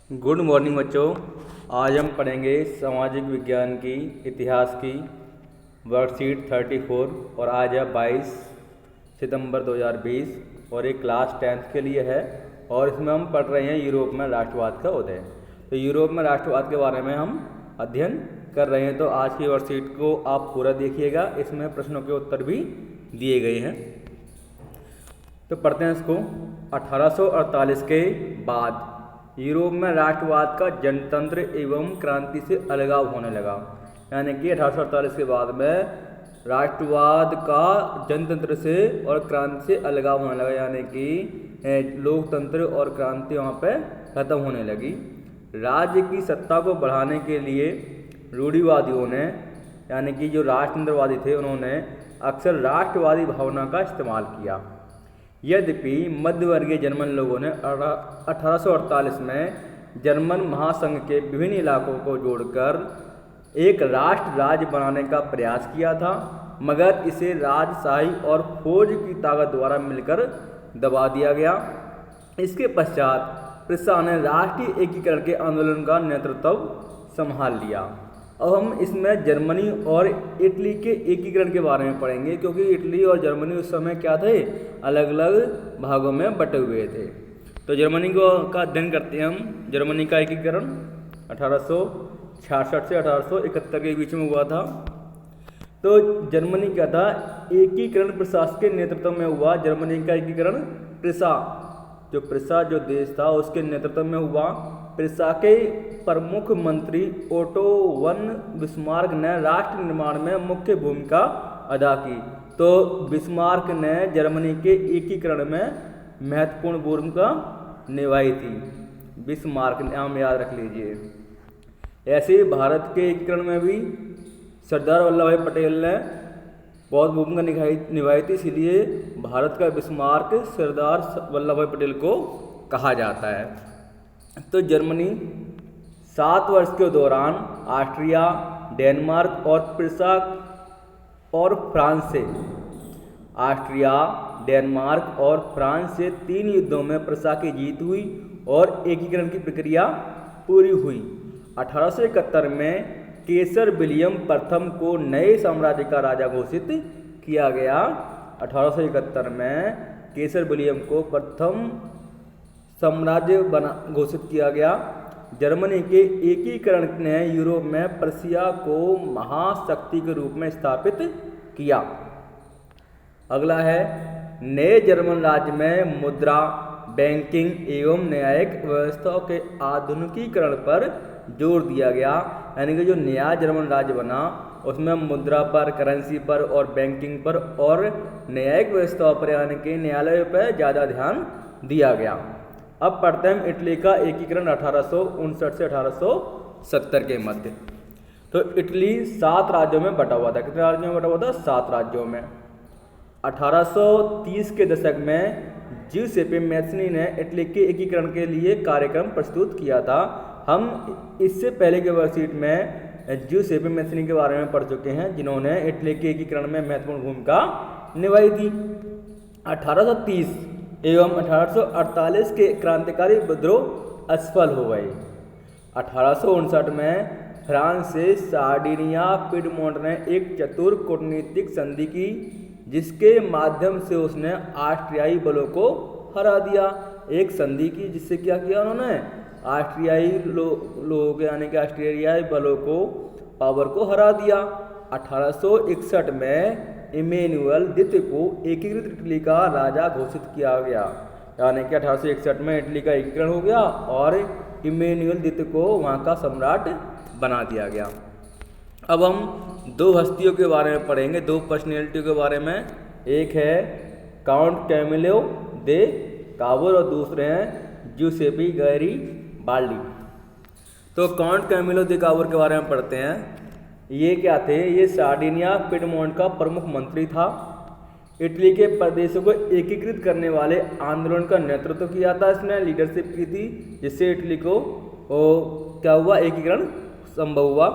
Good morning बच्चों। आज हम पढ़ेंगे सामाजिक विज्ञान की इतिहास की वर्कशीट 34 और आज है 22 सितंबर 2020 और एक क्लास 10th के लिए है। और इसमें हम पढ़ रहे हैं यूरोप में राष्ट्रवाद का उदय। तो यूरोप में राष्ट्रवाद के बारे में हम अध्ययन कर रहे हैं। तो आज की वर्कशीट को आप पूरा देखिएगा, इसमें प्रश्नों के उत्तर भी दिए गए हैं। तो पढ़ते हैं इसको। 1848 के बाद यूरोप में राष्ट्रवाद का जनतंत्र एवं क्रांति से अलगाव होने लगा। यानी कि 1848 के बाद में राष्ट्रवाद का जनतंत्र से और क्रांति से अलगाव होने लगा, यानी कि लोकतंत्र और क्रांति वहाँ पे खत्म होने लगी। राज्य की सत्ता को बढ़ाने के लिए रूढ़िवादियों ने, यानी कि जो राजतंत्रवादी थे, उन्होंने अक्सर राष्ट्रवादी भावना का इस्तेमाल किया। यद्यपि मध्यवर्गीय जर्मन लोगों ने 1848 में जर्मन महासंघ के विभिन्न इलाकों को जोड़कर एक राष्ट्र राज्य बनाने का प्रयास किया था, मगर इसे राजशाही और फौज की ताकत द्वारा मिलकर दबा दिया गया। इसके पश्चात प्रिस्सा ने राष्ट्रीय एकीकरण के आंदोलन का नेतृत्व संभाल लिया। अब हम इसमें जर्मनी और इटली के एकीकरण के बारे में पढ़ेंगे, क्योंकि इटली और जर्मनी उस समय क्या थे, अलग अलग भागों में बटे हुए थे। तो जर्मनी का अध्ययन करते हैं हम। जर्मनी का एकीकरण 1866 से 1871 के बीच में हुआ था। तो जर्मनी क्या था, एकीकरण प्रशासक के नेतृत्व में हुआ। जर्मनी का एकीकरण प्रिस्सा जो देश था उसके नेतृत्व में हुआ। प्रिस्सा के प्रमुख मंत्री ओटो वन बिस्मार्क ने राष्ट्र निर्माण में मुख्य भूमिका अदा की। तो बिस्मार्क ने जर्मनी के एकीकरण में महत्वपूर्ण भूमिका निभाई थी। बिस्मार्क नाम याद रख लीजिए। ऐसे ही भारत के एकीकरण में भी सरदार वल्लभ भाई पटेल ने बहुत भूमिका निभाई थी, इसीलिए भारत का बिस्मार्क सरदार वल्लभ भाई पटेल को कहा जाता है। तो जर्मनी 7 वर्ष के दौरान ऑस्ट्रिया, डेनमार्क और प्रिस्सा और फ्रांस से 3 युद्धों में प्रिस्सा की जीत हुई और एकीकरण की प्रक्रिया पूरी हुई। 1871 में केसर विलियम प्रथम को नए साम्राज्य का राजा घोषित किया गया। 1871 में केसर विलियम को प्रथम साम्राज्य घोषित किया गया। जर्मनी के एकीकरण ने यूरोप में प्रशिया को महाशक्ति के रूप में स्थापित किया। अगला है, नए जर्मन राज्य में मुद्रा, बैंकिंग एवं न्यायिक व्यवस्था के आधुनिकीकरण पर जोर दिया गया। यानी कि जो नया जर्मन राज्य बना उसमें मुद्रा पर, करेंसी पर और बैंकिंग पर और न्यायिक व्यवस्था पर, यानी कि न्यायालय पर ज़्यादा ध्यान दिया गया। अब पढ़ते हैं इटली का एकीकरण 1859 से 1870 के मध्य। तो इटली 7 राज्यों में बटा हुआ था। कितने राज्यों में बटा हुआ था? 7 राज्यों में। 1830 के दशक में ज्यूसेppe मैज़नी ने इटली के एकीकरण के लिए कार्यक्रम प्रस्तुत किया था। हम इससे पहले के वर्कशीट में ज्यूसेppe मैज़नी के बारे में पढ़ चुके हैं, जिन्होंने इटली के एकीकरण में महत्वपूर्ण भूमिका निभाई थी। 1830 एवं 1848 के क्रांतिकारी विद्रोह असफल हो गए। 1859 में फ्रांस से सार्डिनिया पिडमोंट ने एक चतुर कूटनीतिक संधि की, जिसके माध्यम से उसने ऑस्ट्रियाई बलों को हरा दिया। एक संधि की जिससे क्या किया उन्होंने, ऑस्ट्रियाई लोग यानी कि ऑस्ट्रेलियाई बलों को, पावर को हरा दिया। 1861 में इमैनुअल द्वितीय को एकीकृत इटली का राजा घोषित किया गया। यानी कि 1861 में इटली का एकीकरण हो गया और इमैनुअल द्वितीय को वहाँ का सम्राट बना दिया गया। अब हम 2 हस्तियों के बारे में पढ़ेंगे, 2 पर्सनैलिटी के बारे में। एक है काउंट कैमिलो दे काबुल और दूसरे हैं ज्यूसेppe गैरिबाल्डी। तो काउंट कैमिलो दे काबुल के बारे में पढ़ते हैं। ये क्या थे? ये सार्डिनिया पिडमोंट का प्रमुख मंत्री था। इटली के प्रदेशों को एकीकृत करने वाले आंदोलन का नेतृत्व किया था, इसने लीडरशिप की थी, जिससे इटली को क्या हुआ, एकीकरण संभव हुआ।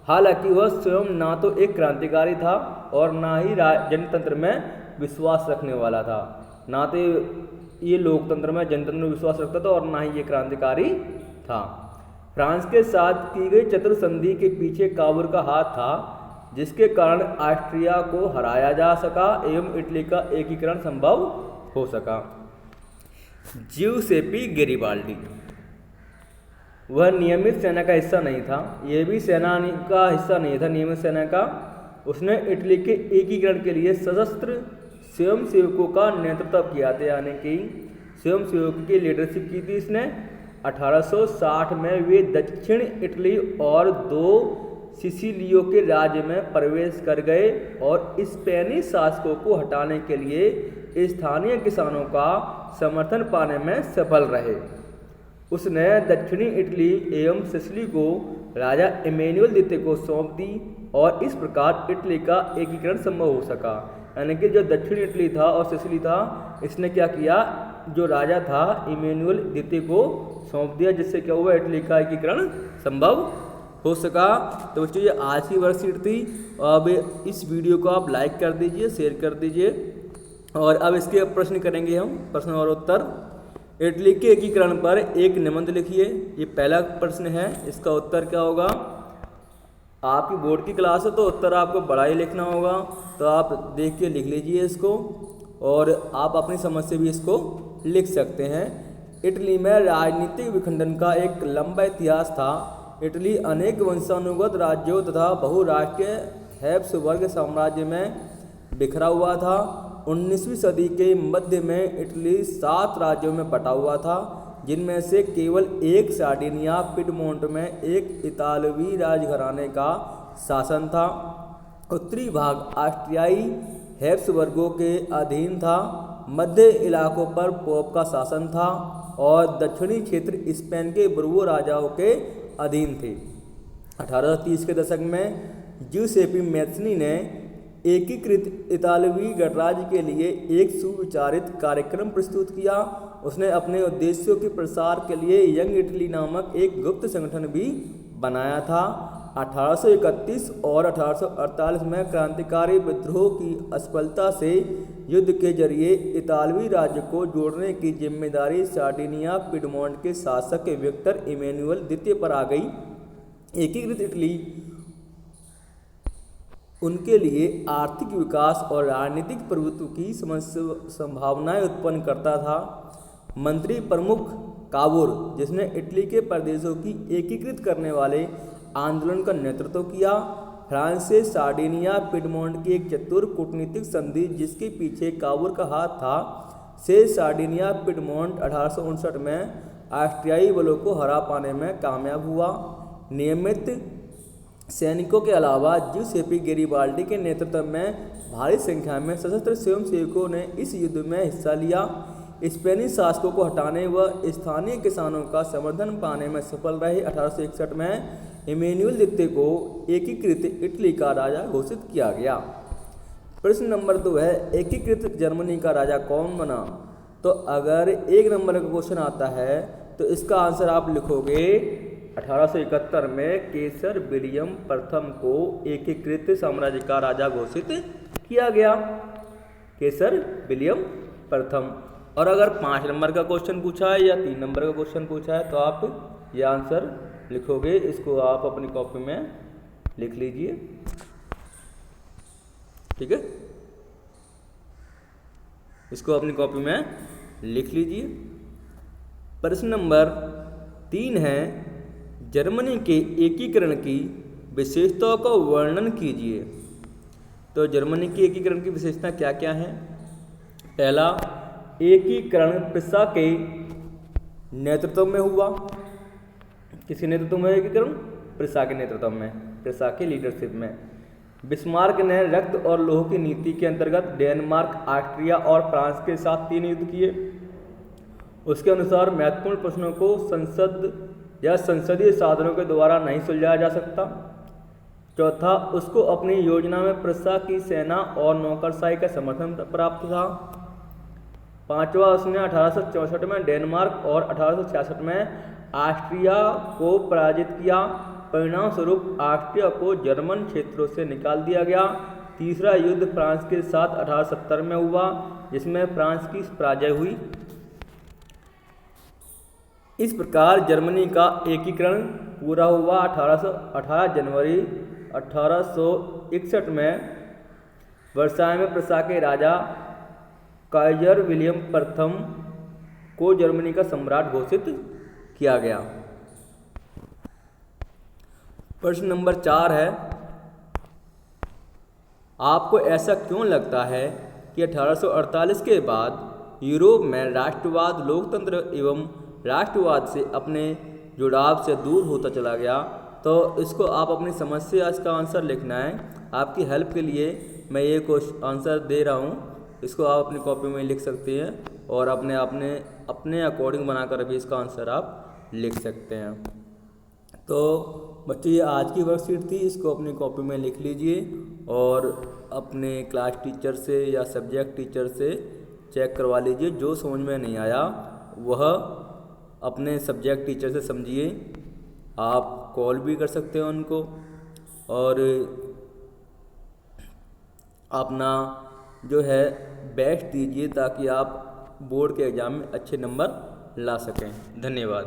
हालांकि वह स्वयं ना तो एक क्रांतिकारी था और ना ही जनतंत्र में विश्वास रखने वाला था। ना तो ये लोकतंत्र में जनतंत्र में विश्वास रखता था और ना ही ये क्रांतिकारी था। फ्रांस के साथ की गई चतुर संधि के पीछे काबुल का हाथ था, जिसके कारण ऑस्ट्रिया को हराया जा सका एवं इटली का एकीकरण संभव हो सका। ज्यूसेपी गैरिबाल्डी वह नियमित सेना का हिस्सा नहीं था, यह भी सेना का हिस्सा नहीं था नियमित सेना का। उसने इटली के एकीकरण के लिए सशस्त्र स्वयंसेवकों का नेतृत्व किया था, यानी कि स्वयंसेवकों की लीडरशिप की थी इसने। 1860 में वे दक्षिण इटली और 2 सिसिलियों के राज्य में प्रवेश कर गए और स्पेनी शासकों को हटाने के लिए स्थानीय किसानों का समर्थन पाने में सफल रहे। उसने दक्षिणी इटली एवं सिसिली को राजा इमैनुअल द्वितीय को सौंप दी और इस प्रकार इटली का एकीकरण संभव हो सका। यानी कि जो दक्षिणी इटली था और सिसिली था, इसने क्या किया, जो राजा था इमैनुअल द्वितीय को सौंप दिया, जिससे क्या हुआ, इटली का एकीकरण संभव हो सका। तो बच्चों ये आज की वर्कशीट थी। अब इस वीडियो को आप लाइक कर दीजिए, शेयर कर दीजिए और अब इसके प्रश्न करेंगे हम, प्रश्न और उत्तर। इटली के एकीकरण पर एक निबंध लिखिए, ये पहला प्रश्न है। इसका उत्तर क्या होगा, आपकी बोर्ड की क्लास है तो उत्तर आपको बड़ा ही लिखना होगा, तो आप देख के लिख लीजिए इसको और आप अपनी समझ से भी इसको लिख सकते हैं। इटली में राजनीतिक विखंडन का एक लंबा इतिहास था। इटली अनेक वंशानुगत राज्यों तथा बहुराष्ट्रीय हैब्सबर्ग साम्राज्य में बिखरा हुआ था। 19वीं सदी के मध्य में इटली 7 राज्यों में बटा हुआ था, जिनमें से केवल एक सार्डिनिया पिडमोंट में एक इतालवी राजघराने का शासन था। उत्तरी भाग ऑस्ट्रियाई हैब्सबर्गों के अधीन था, मध्य इलाकों पर पोप का शासन था और दक्षिणी क्षेत्र स्पेन के बुर्बो राजाओं के अधीन थे। 1830 के दशक में ज्यूसेपी मैत्सनी ने एकीकृत इतालवी गणराज्य के लिए एक सुविचारित कार्यक्रम प्रस्तुत किया। उसने अपने उद्देश्यों के प्रसार के लिए यंग इटली नामक एक गुप्त संगठन भी बनाया था। 1831 और 1848 में क्रांतिकारी विद्रोह की असफलता से युद्ध के जरिए इतालवी राज्य को जोड़ने की जिम्मेदारी सार्डिनिया पिडमोंट के शासक विक्टर इमैनुअल द्वितीय पर आ गई। एकीकृत इटली उनके लिए आर्थिक विकास और राजनीतिक प्रभुत्व की संभावनाएं उत्पन्न करता था। मंत्री प्रमुख काबुल, जिसने इटली के प्रदेशों की एकीकृत करने वाले आंदोलन का नेतृत्व किया, फ्रांस से सार्डिनिया पिडमोंट की एक चतुर कूटनीतिक संधि जिसके पीछे काबुल का हाथ था, से सार्डिनिया पिडमोंट 1859 में ऑस्ट्रियाई बलों को हरा पाने में कामयाब हुआ। नियमित सैनिकों के अलावा ज्यूसेपी गैरिबाल्डी के नेतृत्व में भारी संख्या में सशस्त्र स्वयंसेवकों ने इस युद्ध में हिस्सा लिया। स्पेनी शासकों को हटाने व स्थानीय किसानों का समर्थन पाने में सफल रहे। 1861 में इमैनुअल द्वितीय को एकीकृत इटली का राजा घोषित किया गया। प्रश्न नंबर 2 है, एकीकृत जर्मनी का राजा कौन बना? तो अगर 1 नंबर का क्वेश्चन आता है तो इसका आंसर आप लिखोगे 1871 में केसर विलियम प्रथम को एकीकृत साम्राज्य का राजा घोषित किया गया, केसर विलियम प्रथम। और अगर 5 नंबर का क्वेश्चन पूछा है या 3 नंबर का क्वेश्चन पूछा है तो आप ये आंसर लिखोगे, इसको आप अपनी कॉपी में लिख लीजिए, ठीक है, इसको अपनी कॉपी में लिख लीजिए। प्रश्न नंबर 3 है, जर्मनी के एकीकरण की विशेषताओं का वर्णन कीजिए। तो जर्मनी के एकीकरण की विशेषता क्या क्या है? पहला, एकीकरण प्रिसा के नेतृत्व में हुआ। किसके नेतृत्व में एकीकरण? प्रिसा के नेतृत्व में, प्रिसा के लीडरशिप में। बिस्मार्क ने रक्त और लोह की नीति के अंतर्गत डेनमार्क, ऑस्ट्रिया और फ्रांस के साथ 3 युद्ध किए। उसके अनुसार महत्वपूर्ण प्रश्नों को संसद या संसदीय साधनों के द्वारा नहीं सुलझाया जा सकता। चौथा, उसको अपनी योजना में प्रिसा की सेना और नौकरशाही का समर्थन प्राप्त था। 5वां, उसने 1864 में डेनमार्क और 1866 में ऑस्ट्रिया को पराजित किया। परिणाम स्वरूप ऑस्ट्रिया को जर्मन क्षेत्रों से निकाल दिया गया। तीसरा युद्ध फ्रांस के साथ 1870 में हुआ, जिसमें फ्रांस की पराजय हुई। इस प्रकार जर्मनी का एकीकरण पूरा हुआ। 18 जनवरी 1861 में वर्साय में प्रशा के राजा काइजर विलियम प्रथम को जर्मनी का सम्राट घोषित किया गया। प्रश्न नंबर 4 है, आपको ऐसा क्यों लगता है कि 1848 के बाद यूरोप में राष्ट्रवाद लोकतंत्र एवं राष्ट्रवाद से अपने जुड़ाव से दूर होता चला गया? तो इसको आप अपनी समस्या इसका आंसर लिखना है। आपकी हेल्प के लिए मैं ये आंसर दे रहा हूँ, इसको आप अपनी कॉपी में लिख सकते हैं और अपने अकॉर्डिंग बनाकर भी इसका आंसर आप लिख सकते हैं। तो बच्चों ये आज की वर्कशीट थी, इसको अपनी कॉपी में लिख लीजिए और अपने क्लास टीचर से या सब्जेक्ट टीचर से चेक करवा लीजिए। जो समझ में नहीं आया वह अपने सब्जेक्ट टीचर से समझिए। आप कॉल भी कर सकते हैं उनको और अपना जो है बेस्ट दीजिए ताकि आप बोर्ड के एग्ज़ाम में अच्छे नंबर ला सकें। धन्यवाद।